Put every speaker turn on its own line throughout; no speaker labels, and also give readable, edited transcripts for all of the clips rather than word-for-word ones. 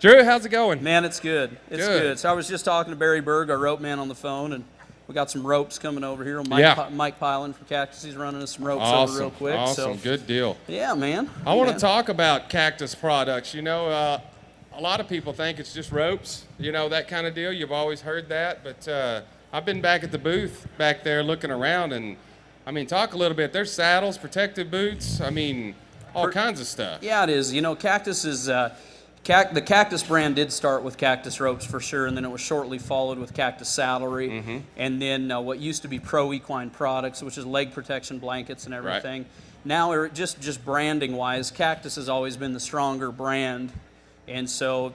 Drew, how's it going?
Man, it's good. It's good. So I was just talking to Barry Berg, our rope man, on the phone, and we got some ropes coming over here. Mike Pilen from Cactus, he's running us some ropes over real quick.
Awesome, good deal.
Yeah, man.
I want to talk about Cactus products. You know, a lot of people think it's just ropes, you know, that kind of deal. You've always heard that, but I've been back at the booth back there looking around, and I mean, talk a little bit. There's saddles, protective boots, I mean, all kinds of stuff.
Yeah, it is. You know, Cactus is, the Cactus brand did start with Cactus ropes for sure, and then it was shortly followed with Cactus saddlery, and then what used to be Pro Equine Products, which is leg protection blankets and everything. Right. Now, just branding-wise, Cactus has always been the stronger brand, and so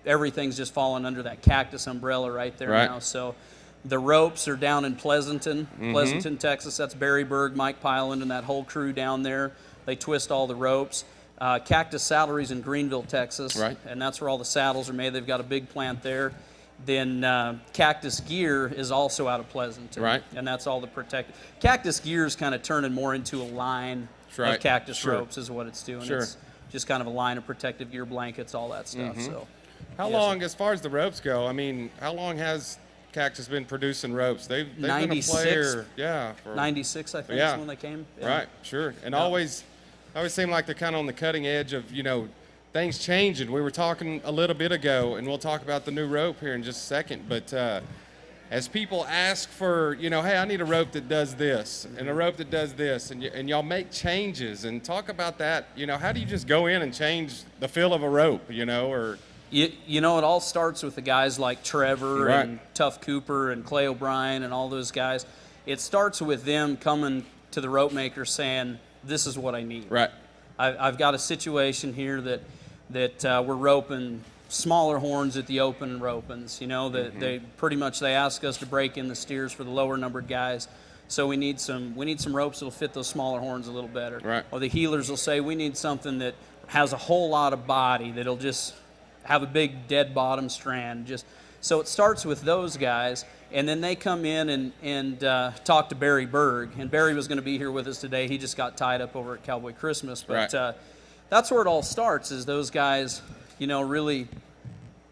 everything's just fallen under that Cactus umbrella right there now. So the ropes are down in Pleasanton, Texas. That's Barry Berg, Mike Pilen, and that whole crew down there. They twist all the ropes. Cactus Saddlery's in Greenville, Texas, and that's where all the saddles are made. They've got a big plant there. Then Cactus Gear is also out of Pleasanton, and that's all the protected. Cactus Gear is kind of turning more into a line of Cactus ropes is what it's doing. It's just kind of a line of protective gear, blankets, all that stuff. So,
how long, as far as the ropes go, I mean, how long has Cactus been producing ropes? They've been a player, for
96, I think, is when they came.
Right, sure, and always seem like they're kind of on the cutting edge of, you know, things changing. We were talking a little bit ago, and we'll talk about the new rope here in just a second, but as people ask for, you know, hey, I need a rope that does this and a rope that does this, and y'all make changes and talk about that. You know, how do you just go in and change the feel of a rope, you know, or...
You know, it all starts with the guys like Trevor and Tough Cooper and Clay O'Brien and all those guys. It starts with them coming to the rope maker saying, this is what I need. Right. I've got a situation here that we're roping smaller horns at the open ropings. You know, that they ask us to break in the steers for the lower numbered guys. So we need some ropes that'll fit those smaller horns a little better. Right. Or the healers will say we need something that has a whole lot of body that'll just have a big dead bottom strand. So it starts with those guys, and then they come in and talk to Barry Berg. And Barry was going to be here with us today. He just got tied up over at Cowboy Christmas. But that's where it all starts, is those guys, you know, really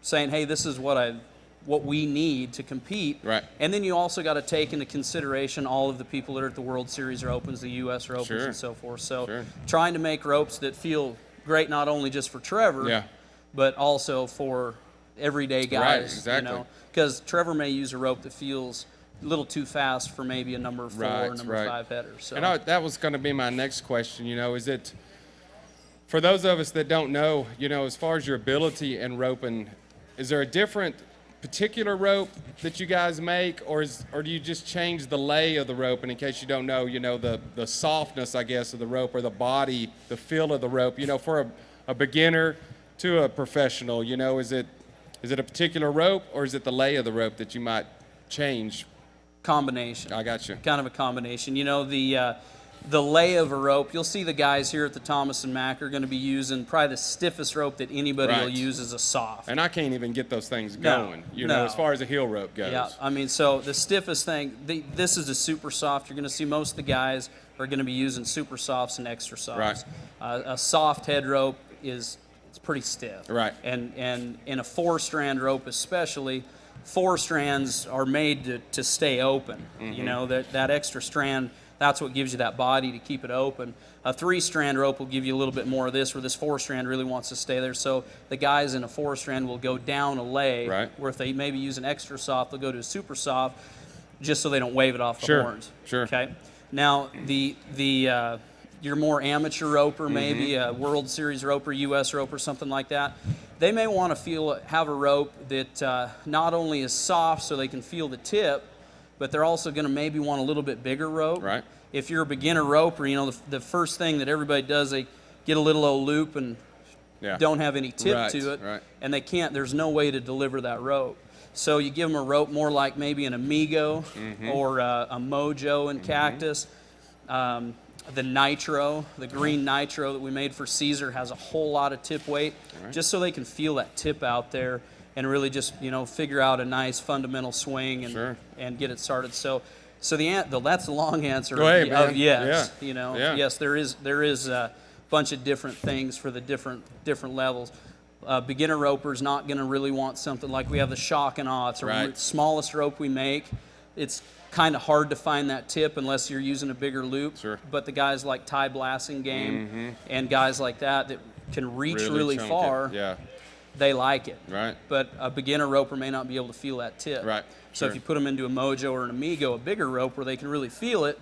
saying, hey, this is what we need to compete. Right. And then you also got to take into consideration all of the people that are at the World Series or Opens, the U.S. or Opens, and so forth. So trying to make ropes that feel great not only just for Trevor, but also for everyday guys, you know, because Trevor may use a rope that feels a little too fast for maybe a number 4 or number 5 header. So.
And that was going to be my next question. You know, is it, for those of us that don't know, you know, as far as your ability in roping, is there a different particular rope that you guys make, or do you just change the lay of the rope? And in case you don't know, you know, the softness, I guess, of the rope, or the body, the feel of the rope, you know, for a beginner to a professional, you know, is it a particular rope, or is it the lay of the rope that you might change?
Combination.
I got you.
Kind of a combination. You know, the lay of a rope, you'll see the guys here at the Thomas & Mack are going to be using probably the stiffest rope that anybody will use is a soft.
And I can't even get those things going, you know, as far as a heel rope goes.
Yeah, I mean, so the stiffest thing, this is a super soft. You're going to see most of the guys are going to be using super softs and extra softs. Right. A soft head rope it's pretty stiff. Right. And in a 4-strand rope especially, 4 strands are made to stay open. You know, that extra strand, that's what gives you that body to keep it open. A 3-strand rope will give you a little bit more of this, where this 4-strand really wants to stay there. So the guys in a 4-strand will go down a lay, where if they maybe use an extra soft, they'll go to a super soft, just so they don't wave it off the horns. Sure. Okay. Now your more amateur roper, maybe a World Series roper, U.S. roper, something like that, they may want to have a rope that not only is soft so they can feel the tip, but they're also going to maybe want a little bit bigger rope. Right. If you're a beginner roper, you know, the first thing that everybody does, they get a little old loop and don't have any tip to it, and they can't, there's no way to deliver that rope. So you give them a rope more like maybe an Amigo or a Mojo in Cactus. The Nitro, the green Nitro that we made for Caesar, has a whole lot of tip weight, just so they can feel that tip out there and really just, you know, figure out a nice fundamental swing and get it started. So that's the long answer of yes. You know, yes, there is a bunch of different things for the different levels. A beginner roper's not going to really want something like we have the shock and awe. It's the smallest rope we make. It's kind of hard to find that tip unless you're using a bigger loop.
Sure.
But the guys like Ty Blasting Game and guys like that can reach really far, they like it.
Right.
But a beginner roper may not be able to feel that tip.
Right.
So if you put them into a Mojo or an Amigo, a bigger rope where they can really feel it,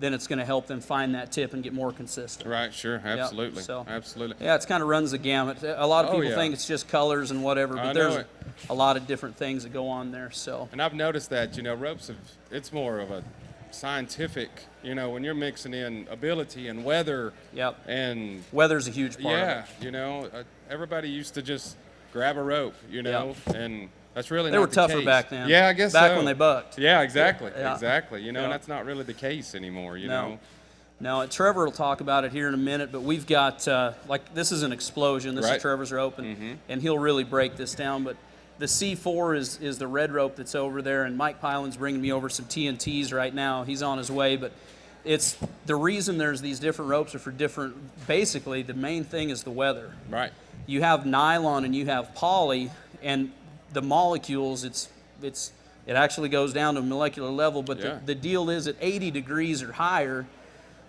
then it's going to help them find that tip and get more consistent.
Right, sure, absolutely.
Yep. So,
absolutely.
Yeah, it kind of runs the gamut. A lot of people think it's just colors and whatever, but there's a lot of different things that go on there. So.
And I've noticed that, ropes, it's more of a scientific, when you're mixing in ability and weather.
Yep.
And
weather's a huge part of
it. Everybody used to just grab a rope, and that's really
they
not
were
the
tougher
case.
back then.
Yeah, I guess
back when they bucked.
Yeah, exactly. Exactly. And that's not really the case anymore, know.
No, Trevor will talk about it here in a minute, but we've got, this is an explosion. This is Trevor's rope, and he'll really break this down. But the C4 is the red rope that's over there, and Mike Pylan's bringing me over some TNTs right now. He's on his way, but it's the reason there's these different ropes are for different, basically the main thing is the weather.
Right.
You have nylon and you have poly, and the molecules, it actually goes down to a molecular level, but the deal is at 80 degrees or higher,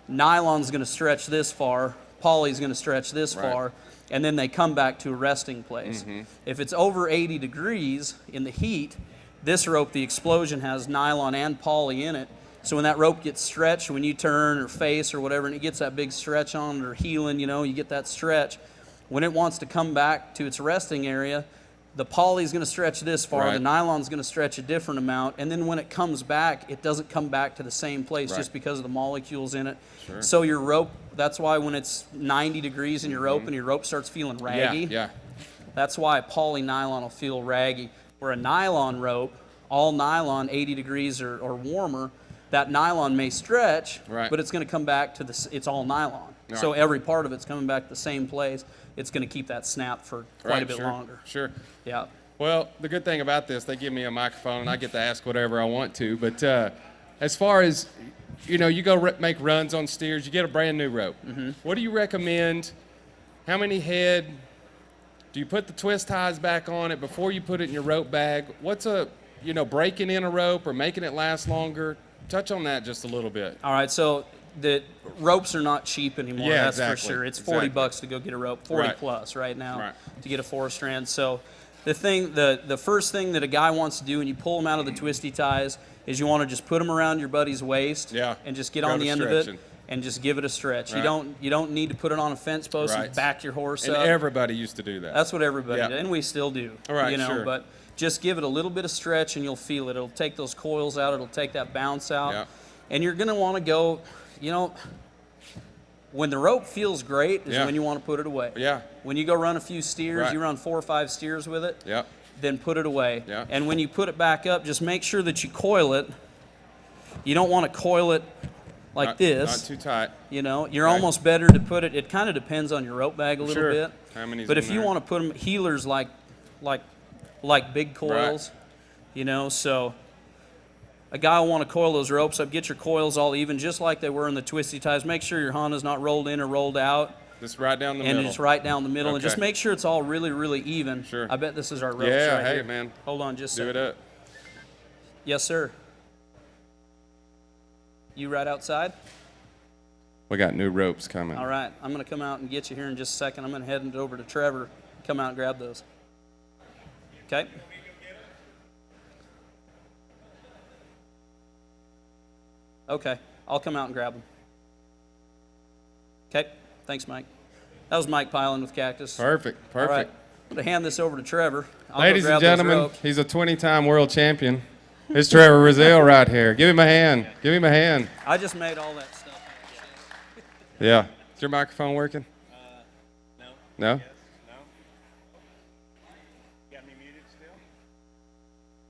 nylon's going to stretch this far, poly's going to stretch this far, and then they come back to a resting place. If it's over 80 degrees in the heat, this rope, the explosion, has nylon and poly in it, so when that rope gets stretched, when you turn or face or whatever, and it gets that big stretch on it or healing, you get that stretch, when it wants to come back to its resting area, the poly is going to stretch this far, the nylon is going to stretch a different amount, and then when it comes back, it doesn't come back to the same place just because of the molecules in it.
Sure.
So your rope, that's why when it's 90 degrees in your rope and your rope starts feeling raggy, that's why a poly nylon will feel raggy. Where a nylon rope, all nylon, 80 degrees or warmer, that nylon may stretch, but it's going to come back to it's all nylon. So every part of it's coming back to the same place. It's going to keep that snap for quite a bit longer.
Sure.
Yeah.
Well, the good thing about this, they give me a microphone and I get to ask whatever I want to. But as far as, you go make runs on steers, you get a brand new rope. What do you recommend? How many head? Do you put the twist ties back on it before you put it in your rope bag? What's breaking in a rope or making it last longer? Touch on that just a little bit.
All right, so the ropes are not cheap anymore, that's for sure. It's $40 to go get a rope, 40 plus right now to get a 4-strand. So the first thing that a guy wants to do when you pull them out of the twisty ties is you want to just put them around your buddy's waist and just get on the end of it and just give it a stretch. You don't need to put it on a fence post and back your horse up.
And everybody used to do that.
That's what everybody did, and we still do.
Sure.
But just give it a little bit of stretch and you'll feel it. It'll take those coils out. It'll take that bounce out. And you're going to want to go, when the rope feels great is when you want to put it away. When you go run a few steers, you run 4 or 5 steers with it, then put it away. And when you put it back up, just make sure that you coil it. You don't want to coil it like this.
Not too tight.
You're almost better to put it. It kind of depends on your rope bag a little bit.
How many's
but
in
if you
there?
want to put them healers like big coils, so a guy will want to coil those ropes up. Get your coils all even, just like they were in the twisty ties. Make sure your Honda's not rolled in or rolled out.
Just right down the middle.
And just right down the middle, and just make sure it's all really, really even.
Sure.
I bet this is our ropes
right
here.
man.
Hold on just a second.
Do it up.
Yes, sir. You right outside?
We got new ropes coming.
All right. I'm going to come out and get you here in just a second. I'm going to head it over to Trevor. Come out and grab those. Okay? Okay. I'll come out and grab them. Okay. Thanks, Mike. That was Mike Pylan with Cactus.
Perfect.
All right. I'm going to hand this over to Trevor.
Ladies and gentlemen, he's a 20-time world champion. It's Trevor Brazile right here. Give him a hand. Give him a hand.
I just made all that stuff.
Yeah. Is your microphone working?
No.
No?
Yes, no. Got me muted still?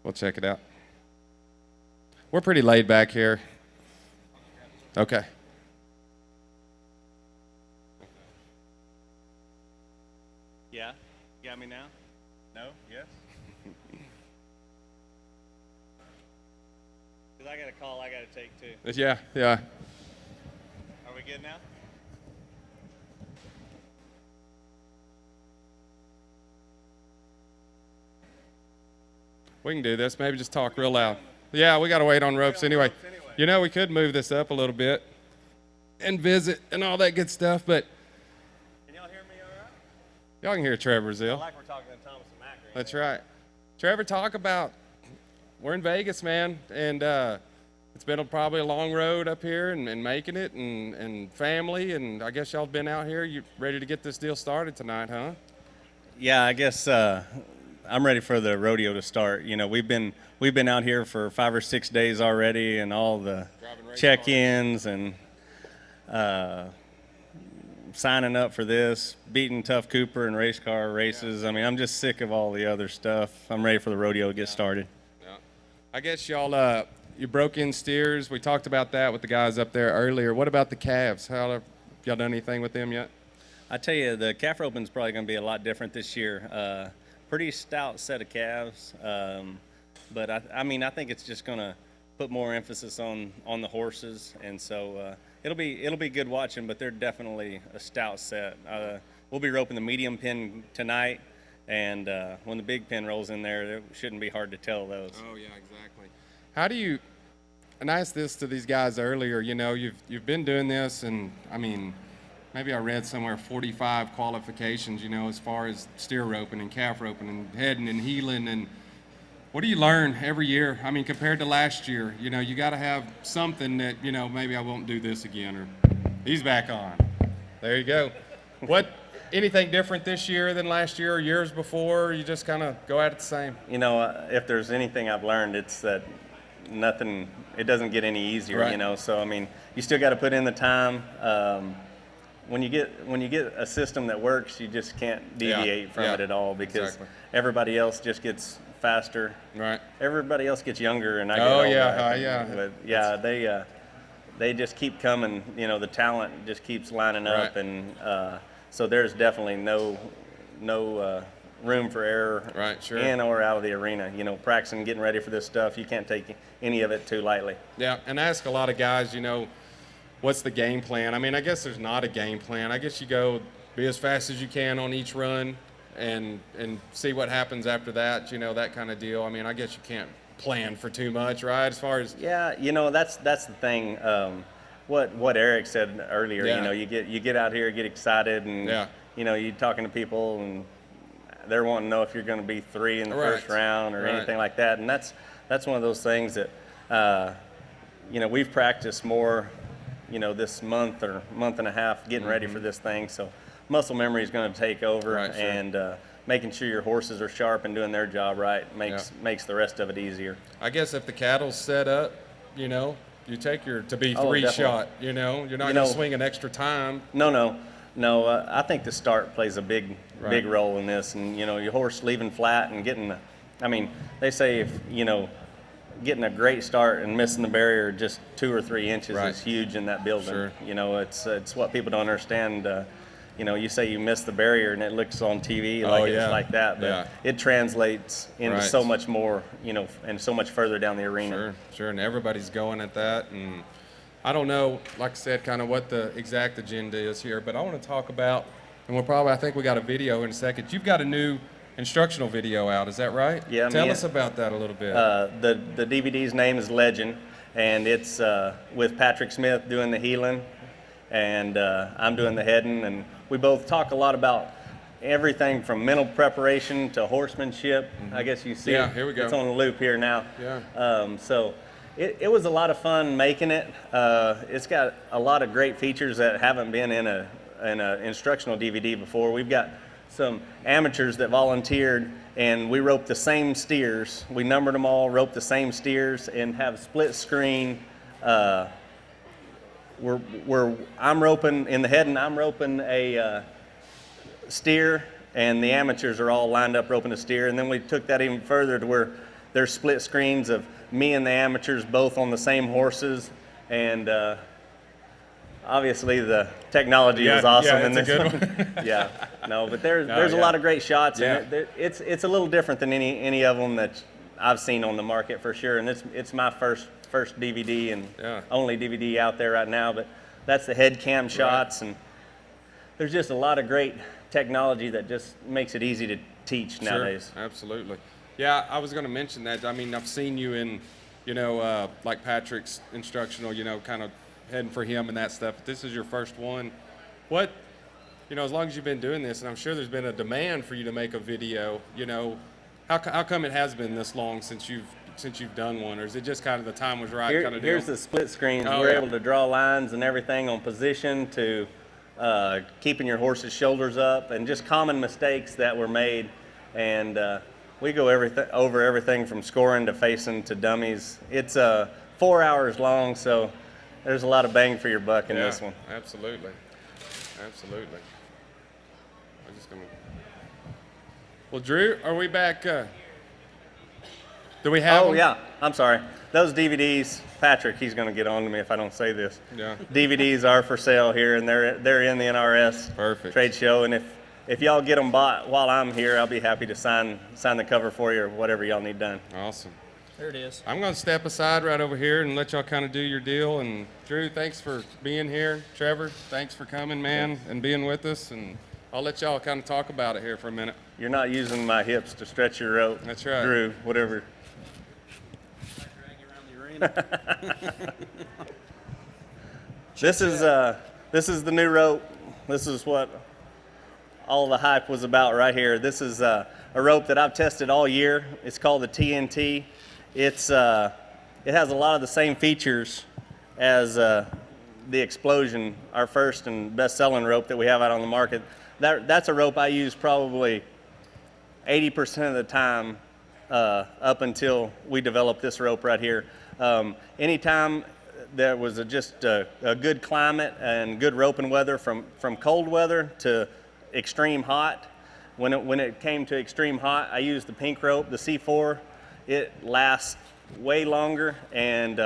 We'll check it out. We're pretty laid back here. Okay.
Yeah. You got me now? No? Yes? Because I got a call I got to take too.
Yeah.
Are we good now?
We can do this. Maybe just talk real loud. Yeah, we got to wait on ropes anyway. You know, we could move this up a little bit and visit and all that good stuff, but
Can y'all hear me all right?
y'all can hear Trevor Brazile.
Like we're talking to Thomas and Macri.
That's right. Trevor, talk about, we're in Vegas, man, and it's been probably a long road up here and making it and family, and I guess y'all been out here. You ready to get this deal started tonight, huh?
Yeah, I guess I'm ready for the rodeo to start. You know, we've been out here for 5 or 6 days already, and all the check-ins and signing up for this, beating Tough Cooper and race car races. I mean, I'm just sick of all the other stuff. I'm ready for the rodeo to get started.
Yeah. I guess y'all, you broke in steers. We talked about that with the guys up there earlier. What about the calves? How have y'all done anything with them yet?
I tell you, the calf roping's probably going to be a lot different this year. Pretty stout set of calves, but I mean, I think it's just going to put more emphasis on the horses, and so it'll be good watching. But they're definitely a stout set. We'll be roping the medium pin tonight, and when the big pin rolls in there, it shouldn't be hard to tell those.
Oh yeah, exactly. How do you? And I asked this to these guys earlier. You know, you've been doing this, and I mean, maybe I read somewhere 45 qualifications. You know, as far as steer roping and calf roping and heading and heeling, and what do you learn every year? I mean, compared to last year, you know, you got to have something that, you know, maybe I won't do this again, or he's back on. There you go. Anything different this year than last year or years before? Or you just kind of go at it the same?
You know, if there's anything I've learned, it's that it doesn't get any easier,
right.
You know, so I mean, you still got to put in the time. When you get a system that works, you just can't deviate from it at all, because everybody else just gets faster.
Right.
Everybody else gets younger, and I get older.
Yeah.
But yeah, they just keep coming. You know, the talent just keeps lining up, and so there's definitely no room for error, in or out of the arena. You know, practicing, getting ready for this stuff, you can't take any of it too lightly.
Yeah, and I ask a lot of guys, you know, what's the game plan? I mean, I guess there's not a game plan. I guess you go be as fast as you can on each run and see what happens after that, you know, that kind of deal. I mean, I guess you can't plan for too much, right? As far as
you know, that's the thing. What Eric said earlier, you know, you get out here, get excited, and you know, you're talking to people, and they're wanting to know if you're going to be 3 in the first round or anything like that. And that's one of those things that you know, we've practiced more, you know, this month or month and a half getting ready for this thing. So muscle memory is going to take over, and making sure your horses are sharp and doing their job right makes the rest of it easier.
I guess if the cattle's set up, you know, you take your to be 3 shot, you know, you're not going to swing an extra time.
No. I think the start plays a big role in this, and you know, your horse leaving flat and getting. I mean, they say if you know, getting a great start and missing the barrier just 2 or 3 inches is huge in that building.
Sure.
You know, it's what people don't understand. You know, you say you missed the barrier and it looks on TV it's like that, but it translates into so much more, you know, and so much further down the arena.
Sure, and everybody's going at that, and I don't know, like I said, kind of what the exact agenda is here, but I want to talk about, and I think we got a video in a second. You've got a new instructional video out, is that right?
Yeah.
Tell us about that a little bit.
The DVD's name is Legend, and it's with Patrick Smith doing the heeling, and I'm doing the heading, and we both talk a lot about everything from mental preparation to horsemanship. I guess you see
here we go.
It's on the loop here now.
Yeah.
So it was a lot of fun making it. It's got a lot of great features that haven't been in an instructional DVD before. We've got some amateurs that volunteered, and we roped the same steers. We numbered them all, roped the same steers, and have split screen. I'm roping in the head, and I'm roping a steer, and the amateurs are all lined up roping a steer. And then we took that even further to where there's split screens of me and the amateurs both on the same horses, and obviously the technology is awesome in this one. But there's a lot of great shots, and it's a little different than any of them that I've seen on the market for sure. And it's my first DVD and only DVD out there right now. But that's the head cam shots, and there's just a lot of great technology that just makes it easy to teach nowadays.
Absolutely. Yeah, I was going to mention that. I mean, I've seen you in, like Patrick's instructional, kind of heading for him and that stuff. This is your first one. What, as long as you've been doing this, and I'm sure there's been a demand for you to make a video, how come it has been this long since you've done one, or is it just kind of the time was right kind of deal?
Here's the split screen. We're able to draw lines and everything on position to keeping your horse's shoulders up, and just common mistakes that were made. And we go over everything from scoring to facing to dummies. It's 4 hours long, so there's a lot of bang for your buck in this one.
Absolutely. Absolutely. I'm just gonna. Well, Drew, are we back? Do we have?
Oh yeah, I'm sorry. Those DVDs, Patrick, he's going to get on to me if I don't say this.
Yeah.
DVDs are for sale here, and they're in the NRS trade show. And if y'all get them bought while I'm here, I'll be happy to sign the cover for you or whatever y'all need done.
Awesome.
There it is.
I'm going to step aside right over here and let y'all kind of do your deal. And Drew, thanks for being here. Trevor, thanks for coming, man, and being with us. And I'll let y'all kind of talk about it here for a minute.
You're not using my hips to stretch your rope.
That's right.
Drew, whatever. This is the new rope. This is what all the hype was about right here. This is a rope that I've tested all year. It's called the TNT. It has a lot of the same features as the Explosion, our first and best-selling rope that we have out on the market. That's a rope I use probably 80% of the time up until we developed this rope right here. Anytime there was just a good climate and good roping weather, from cold weather to extreme hot. When it came to extreme hot, I used the pink rope, the C4. It lasts way longer and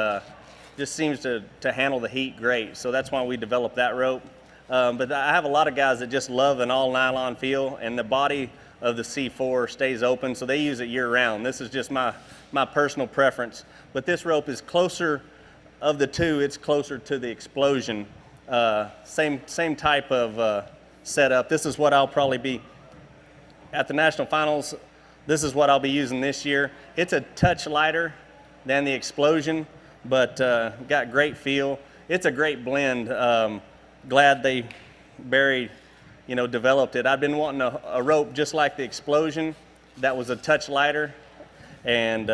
just seems to handle the heat great. So that's why we developed that rope. But I have a lot of guys that just love an all nylon feel, and the body of the C4 stays open, so they use it year round. This is just my personal preference. But this rope is closer, of the two, it's closer to the Explosion. Same type of setup. This is what I'll probably be at the National Finals. This is what I'll be using this year. It's a touch lighter than the Explosion, but got great feel. It's a great blend. Glad Barry developed it. I've been wanting a rope just like the Explosion that was a touch lighter, and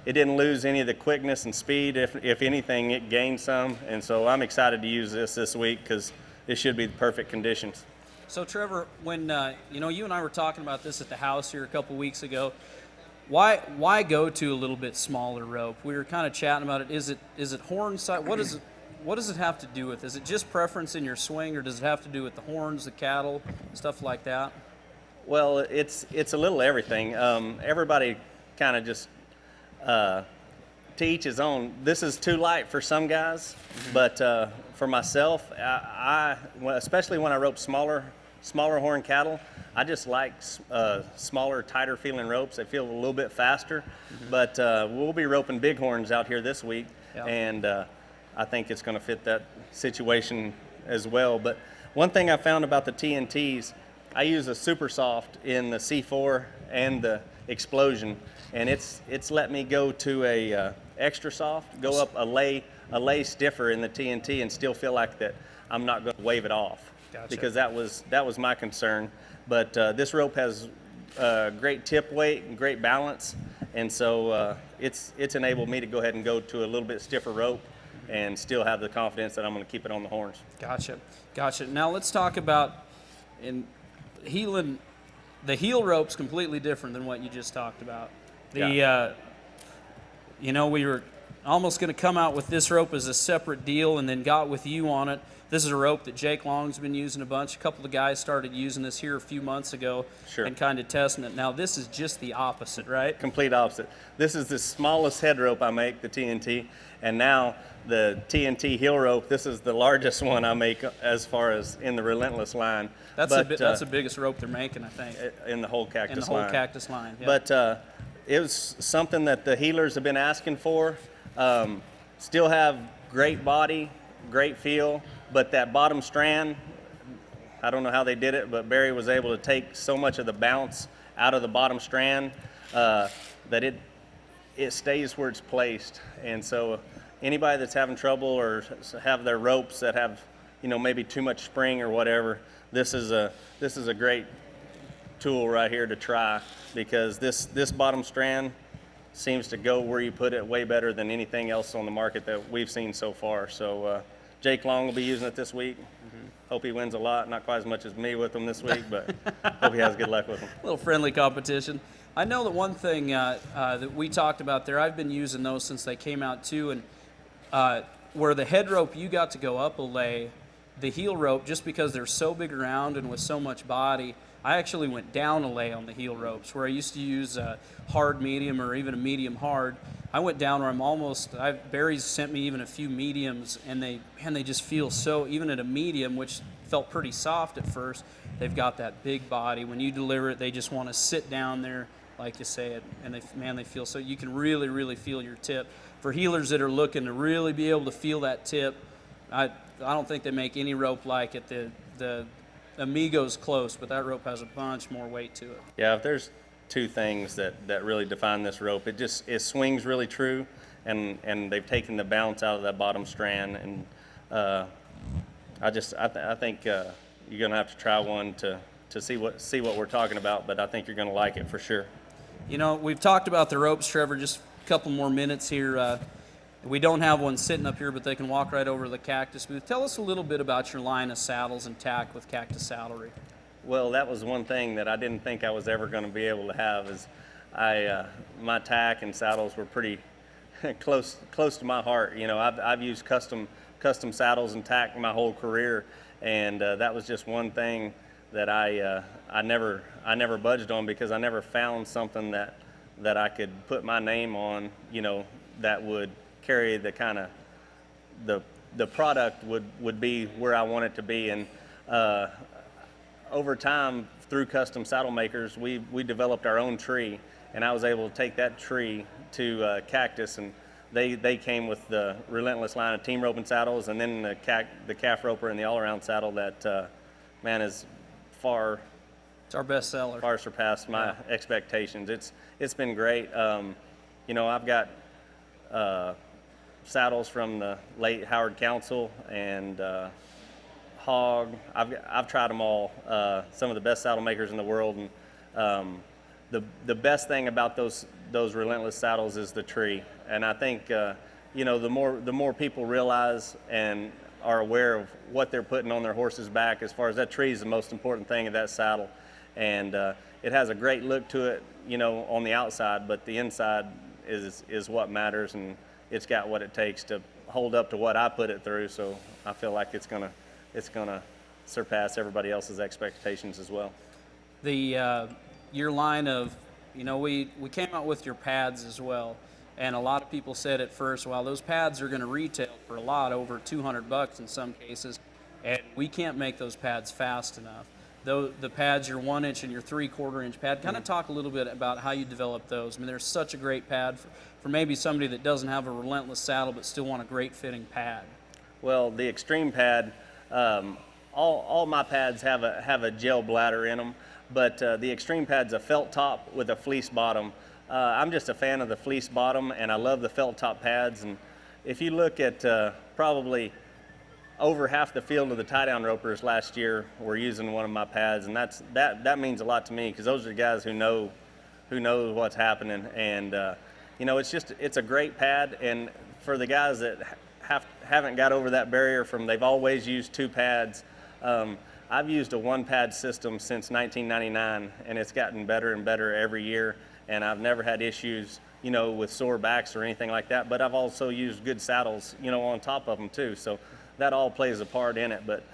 it didn't lose any of the quickness and speed. If anything, it gained some, and so I'm excited to use this week because it should be the perfect conditions.
So Trevor, when you and I were talking about this at the house here a couple weeks ago, why go to a little bit smaller rope? We were kind of chatting about it. Is it horn size? What does it have to do with? Is it just preference in your swing, or does it have to do with the horns, the cattle, stuff like that?
Well, it's a little everything. Everybody kind of just to each his own. This is too light for some guys, but for myself, especially when I rope smaller horn cattle, I just like smaller, tighter feeling ropes. They feel a little bit faster. But we'll be roping big horns out here this week, and I think it's going to fit that situation as well. But one thing I found about the TNTs, I use a super soft in the C4 and the Explosion, and it's let me go to a extra soft, go up a lay stiffer in the TNT, and still feel like that I'm not going to wave it off.
Gotcha.
Because that was my concern. But this rope has great tip weight and great balance, and so it's enabled me to go ahead and go to a little bit stiffer rope and still have the confidence that I'm going to keep it on the horns.
Gotcha. Now let's talk about heeling. The heel rope's completely different than what you just talked about. We were almost going to come out with this rope as a separate deal and then got with you on it. This is a rope that Jake Long's been using a bunch. A couple of guys started using this here a few months ago and kind of testing it. Now this is just the opposite, right?
Complete opposite. This is the smallest head rope I make, the TNT, and now the TNT heel rope, this is the largest one I make as far as in the Relentless line.
That's the biggest rope they're making, I think.
In the whole Cactus line.
Cactus line, yeah.
But it was something that the heelers have been asking for. Still have great body, great feel, but that bottom strand, I don't know how they did it, but Barry was able to take so much of the bounce out of the bottom strand. that it stays where it's placed. And so anybody that's having trouble or have their ropes that have, maybe too much spring or whatever, this is a great tool right here to try, because this bottom strand seems to go where you put it way better than anything else on the market that we've seen so far. So Jake Long will be using it this week. Hope he wins a lot. Not quite as much as me with him this week, but hope he has good luck with him.
A little friendly competition. I know that one thing that we talked about there, I've been using those since they came out too, and where the head rope you got to go up a lay, the heel rope, just because they're so big around and with so much body, I actually went down a lay on the heel ropes, where I used to use a hard medium or even a medium hard. I went down where Barry's sent me even a few mediums, and they just feel so, even at a medium, which felt pretty soft at first, they've got that big body. When you deliver it, they just want to sit down there, like you say it, and they feel so, you can really, really feel your tip. For heelers that are looking to really be able to feel that tip, I don't think they make any rope like it. The Amigo's close, but that rope has a bunch more weight to it.
Yeah, if there's two things that really define this rope, it swings really true, and they've taken the bounce out of that bottom strand, and I think you're gonna have to try one to see what we're talking about, but I think you're gonna like it for sure.
We've talked about the ropes, Trevor. Just a couple more minutes here. We don't have one sitting up here, but they can walk right over to the Cactus booth. Tell us a little bit about your line of saddles and tack with Cactus Saddlery.
Well, that was one thing that I didn't think I was ever going to be able to have. Is my tack and saddles were pretty close to my heart. I've used custom saddles and tack my whole career, and that was just one thing that I never budged on, because I never found something that I could put my name on. That would carry the kind of the product would be where I want it to be. And over time, through custom saddle makers, we developed our own tree, and I was able to take that tree to Cactus, and they came with the Relentless line of team roping saddles, and then the calf roper and the all-around saddle that is far.
It's our best seller.
Far surpassed my expectations. It's been great. I've got saddles from the late Howard Council and Hog. I've tried them all. Some of the best saddle makers in the world, and the best thing about those Relentless saddles is the tree. And I think the more people realize and are aware of what they're putting on their horse's back, as far as that tree is the most important thing of that saddle. And it has a great look to it, on the outside, but the inside is what matters, and it's got what it takes to hold up to what I put it through. So I feel like it's gonna surpass everybody else's expectations as well.
Your line of, we came out with your pads as well, and a lot of people said at first, well, those pads are going to retail for a lot, over $200 in some cases, and we can't make those pads fast enough. Though the pads, your 1 inch and your 3/4 inch pad, kind of talk a little bit about how you develop those. I mean, they're such a great pad for maybe somebody that doesn't have a Relentless saddle but still want a great fitting pad.
Well, the Extreme pad, all my pads have a gel bladder in them, but the Extreme pad's a felt top with a fleece bottom. I'm just a fan of the fleece bottom, and I love the felt top pads. And if you look at probably over half the field of the tie-down ropers last year were using one of my pads, and that means a lot to me, because those are the guys who know what's happening. And it's a great pad. And for the guys that haven't got over that barrier from they've always used two pads, I've used a one pad system since 1999, and it's gotten better and better every year, and I've never had issues with sore backs or anything like that. But I've also used good saddles on top of them too, so that all plays a part in it. But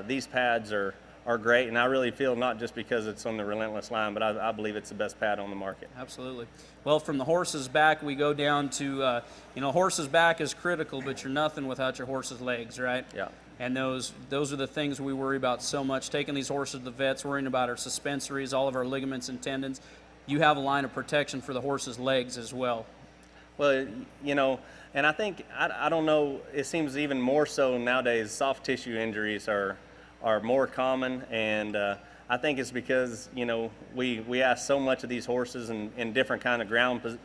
these pads are great, and I really feel, not just because it's on the Relentless line, but I believe it's the best pad on the market.
Absolutely. Well, from the horse's back, we go down to, horse's back is critical, but you're nothing without your horse's legs, right?
Yeah.
And those are the things we worry about so much, taking these horses to the vets, worrying about our suspensories, all of our ligaments and tendons. You have a line of protection for the horse's legs as well.
Well, and I think, I don't know, it seems even more so nowadays, soft tissue injuries are more common, and I think it's because, you know, we ask so much of these horses in different kind of ground,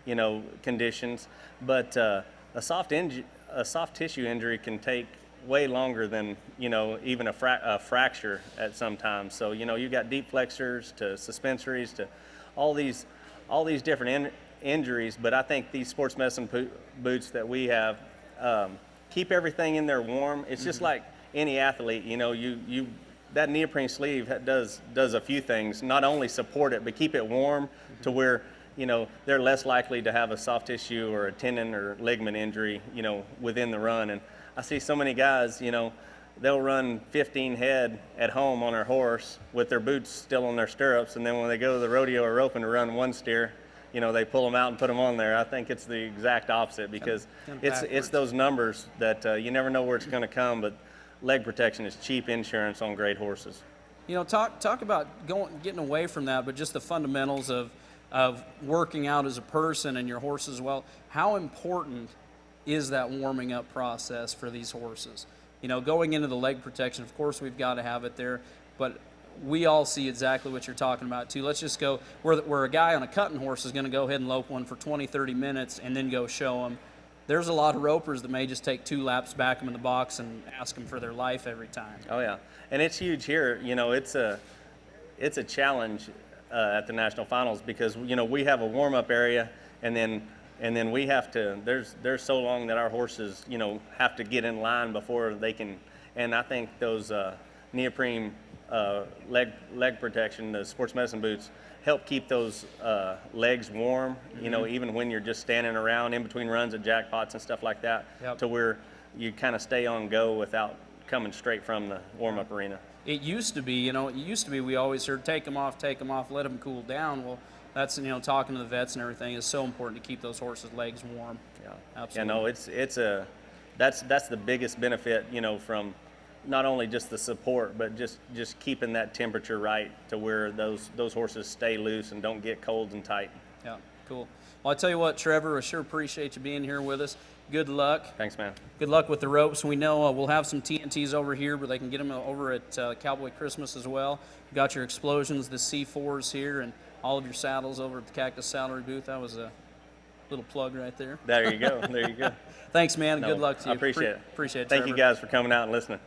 you know, conditions, but a soft tissue injury can take way longer than, you know, even a fracture at some times. So, you know, you've got deep flexors to suspensories to all these different injuries, but I think these sports medicine boots that we have keep everything in there warm. It's just like any athlete, you know, that neoprene sleeve does a few things. Not only support it, but keep it warm to where, you know, they're less likely to have a soft tissue or a tendon or ligament injury, you know, within the run. And I see so many guys, you know, they'll run 15 head at home on their horse with their boots still on their stirrups, and then when they go to the rodeo or open to run one steer, you know, they pull them out and put them on there. I think it's the exact opposite, because it's those numbers that you never know where it's going to come, but leg protection is cheap insurance on great horses.
You know, talk about getting away from that, but just the fundamentals of working out as a person and your horse as well. How important is that warming up process for these horses? You know, going into the leg protection, of course we've got to have it there, but we all see exactly what you're talking about too. Let's just go where a guy on a cutting horse is going to go ahead and lope one for 20, 30 minutes and then go show them. There's a lot of ropers that may just take 2 laps, back them in the box, and ask them for their life every time.
Oh yeah, and it's huge here. You know, it's a challenge at the national finals, because, you know, we have a warm-up area, and then we have to. There's so long that our horses, you know, have to get in line before they can. And I think those neoprene leg protection, the sports medicine boots, help keep those legs warm, you know, even when you're just standing around in between runs at jackpots and stuff like that, to where you kind of stay on go without coming straight from the warm-up arena.
It used to be, you know, we always heard take them off, let them cool down. Well, that's, you know, talking to the vets and everything is so important to keep those horses' legs warm.
Yeah,
absolutely.
Yeah, no, that's the biggest benefit, you know, from not only just the support, but just keeping that temperature right to where those horses stay loose and don't get cold and tight.
Yeah, cool. Well, I tell you what, Trevor, I sure appreciate you being here with us. Good luck.
Thanks, man.
Good luck with the ropes. We know we'll have some TNTs over here, but they can get them over at Cowboy Christmas as well. You got your Explosions, the C4s here, and all of your saddles over at the Cactus Saddlery booth. That was a little plug right there.
There you go. There you go.
Thanks, man.
No,
Good luck to you.
I appreciate it.
Appreciate it,
Thank
Trevor.
you guys for coming out and listening.